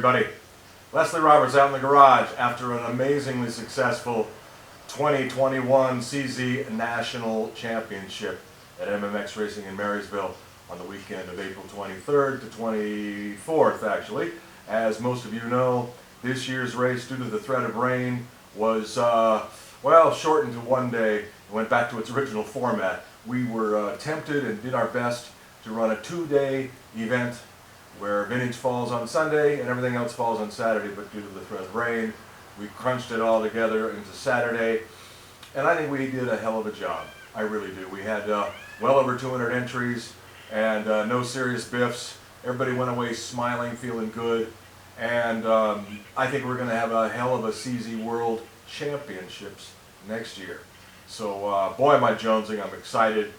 everybody. Leslie Roberts out in the garage after an amazingly successful 2021 CZ National Championship at MMX Racing in Marysville on the weekend of April 23rd to 24th, actually. As most of you know, this year's race, due to the threat of rain, was, well, shortened to one day. It went back to its original format. We were tempted and did our best to run a two-day event where vintage falls on Sunday and everything else falls on Saturday, but due to the threat of rain, we crunched it all together into Saturday, and I think we did a hell of a job. I really do. We had well over 200 entries and no serious biffs. Everybody went away smiling, feeling good, and I think we're going to have a hell of a CZ World Championships next year. So boy am I jonesing, I'm excited.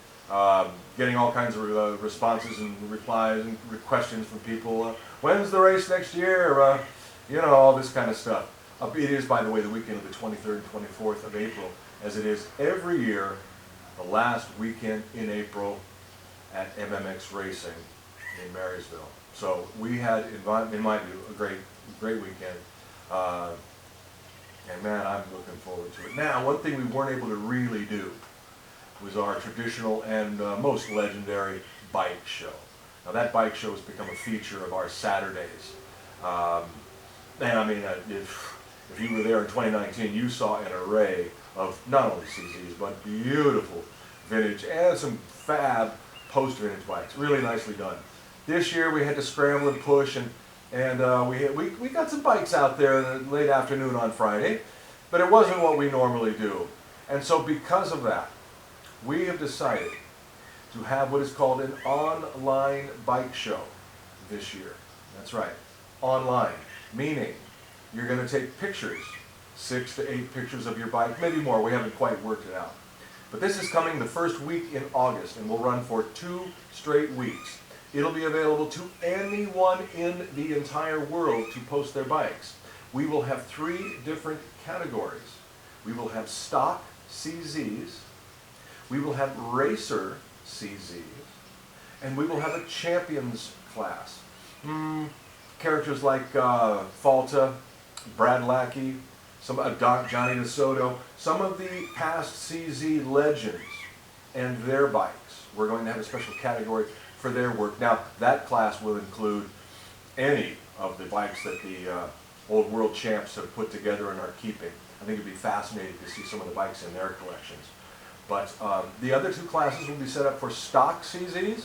Getting all kinds of responses and replies and questions from people. When's the race next year? You know, all this kind of stuff. It is, by the way, the weekend of the 23rd and 24th of April, as it is every year, the last weekend in April at MMX Racing in Marysville. So we had, in my view, a great weekend. And man, I'm looking forward to it. Now, one thing we weren't able to really do was our traditional and most legendary bike show. Now that bike show has become a feature of our Saturdays. And I mean, if you were there in 2019, you saw an array of not only CZs, but beautiful vintage and some fab post-vintage bikes. Really nicely done. This year we had to scramble and push, and we got some bikes out there in the late afternoon on Friday, but it wasn't what we normally do. And so because of that, we have decided to have what is called an online bike show this year. That's right, online, meaning you're going to take pictures, 6 to 8 pictures of your bike, maybe more, we haven't quite worked it out. But this is coming the first week in August and will run for 2 straight weeks. It'll be available to anyone in the entire world to post their bikes. We will have 3 different categories. We will have stock CZs, we will have racer CZs, and we will have a champions class. Characters like Falta, Brad Lackey, Johnny DeSoto, some of the past CZ legends and their bikes. We're going to have a special category for their work. Now, that class will include any of the bikes that the old world champs have put together and are keeping. I think it'd be fascinating to see some of the bikes in their collections. But the other 2 classes will be set up for stock CZs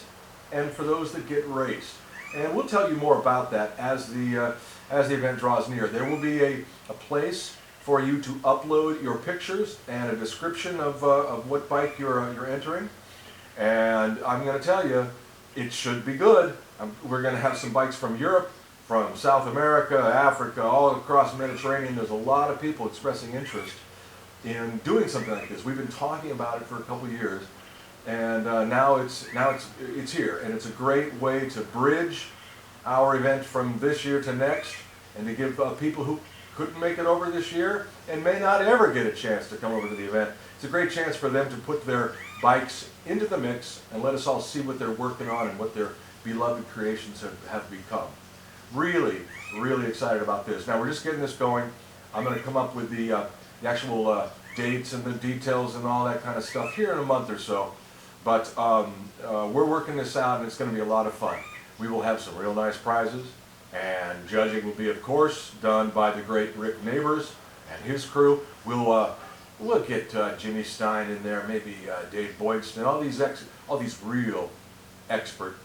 and for those that get raced. And we'll tell you more about that as the event draws near. There will be a place for you to upload your pictures and a description of what bike you're entering. And I'm going to tell you, it should be good. We're going to have some bikes from Europe, from South America, Africa, all across the Mediterranean. There's a lot of people expressing interest in doing something like this. We've been talking about it for a couple of years, and now it's here, and it's a great way to bridge our event from this year to next, and to give people who couldn't make it over this year and may not ever get a chance to come over to the event. It's a great chance for them to put their bikes into the mix and let us all see what they're working on and what their beloved creations have become. Really, really excited about this. Now we're just getting this going. I'm going to come up with the actual dates and the details and all that kind of stuff here in a month or so. But we're working this out, and it's going to be a lot of fun. We will have some real nice prizes, and judging will be, of course, done by the great Rick Neighbors and his crew. We'll get Jimmy Stein in there, maybe Dave Boydston. All these real expert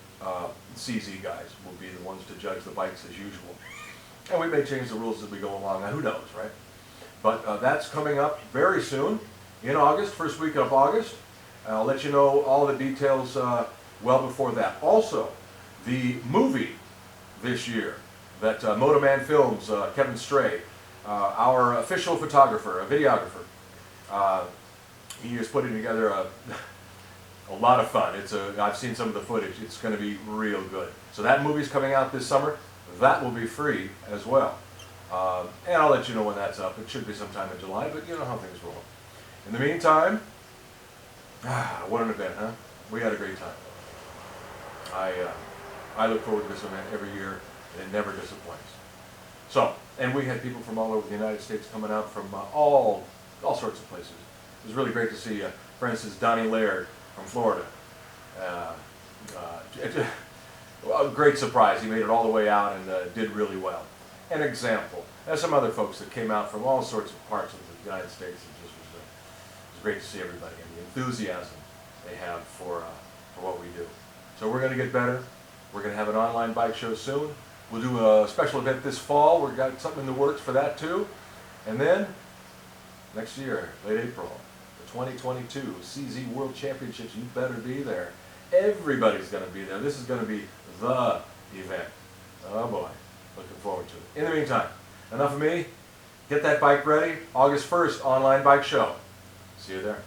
CZ guys will be the ones to judge the bikes as usual. And we may change the rules as we go along. Now, who knows, right? But that's coming up very soon, in August, first week of August. I'll let you know all the details well before that. Also, the movie this year that Motoman Films, Kevin Stray, our official photographer, a videographer, he is putting together a lot of fun. I've seen some of the footage. It's going to be real good. So that movie's coming out this summer. That will be free as well. And I'll let you know when that's up. It should be sometime in July, but you know how things roll. In the meantime, what an event, huh? We had a great time. I look forward to this event every year, and it never disappoints. So, and we had people from all over the United States coming out from all sorts of places. It was really great to see, for instance, Donnie Laird from Florida. A great surprise. He made it all the way out and did really well. An example. There's some other folks that came out from all sorts of parts of the United States. It was great to see everybody and the enthusiasm they have for what we do. So we're going to get better. We're going to have an online bike show soon. We'll do a special event this fall. We've got something in the works for that too. And then next year, late April, the 2022 CZ World Championships. You better be there. Everybody's going to be there. This is going to be the event. Oh boy, looking forward to it. In the meantime, enough of me. Get that bike ready. August 1st, online bike show. See you there.